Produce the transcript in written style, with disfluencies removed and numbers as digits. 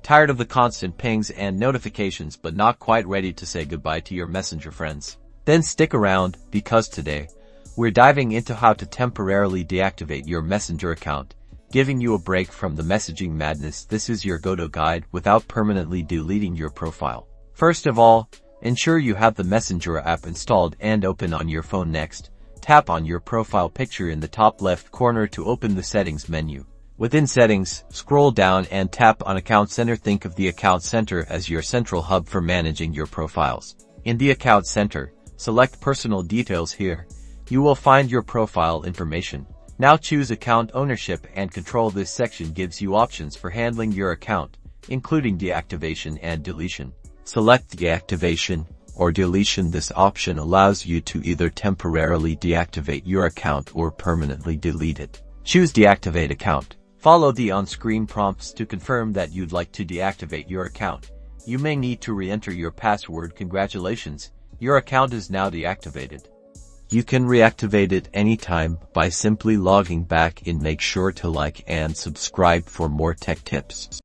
Tired of the constant pings and notifications but not quite ready to say goodbye to your Messenger friends? Then stick around, because today, we're diving into how to temporarily deactivate your Messenger account, giving you a break from the messaging madness. This is your go-to guide without permanently deleting your profile. First of all, ensure you have the Messenger app installed and open on your phone. Next, tap on your profile picture in the top left corner to open the settings menu. Within settings, scroll down and tap on Account Center. Think of the Account Center as your central hub for managing your profiles. In the Account Center, select Personal Details. Here, you will find your profile information. Now choose Account Ownership and Control. This section gives you options for handling your account, including deactivation and deletion. Select Deactivation or Deletion. This option allows you to either temporarily deactivate your account or permanently delete it. Choose Deactivate Account. Follow the on-screen prompts to confirm that you'd like to deactivate your account. You may need to re-enter your password. Congratulations, your account is now deactivated. You can reactivate it anytime by simply logging back in. Make sure to like and subscribe for more tech tips.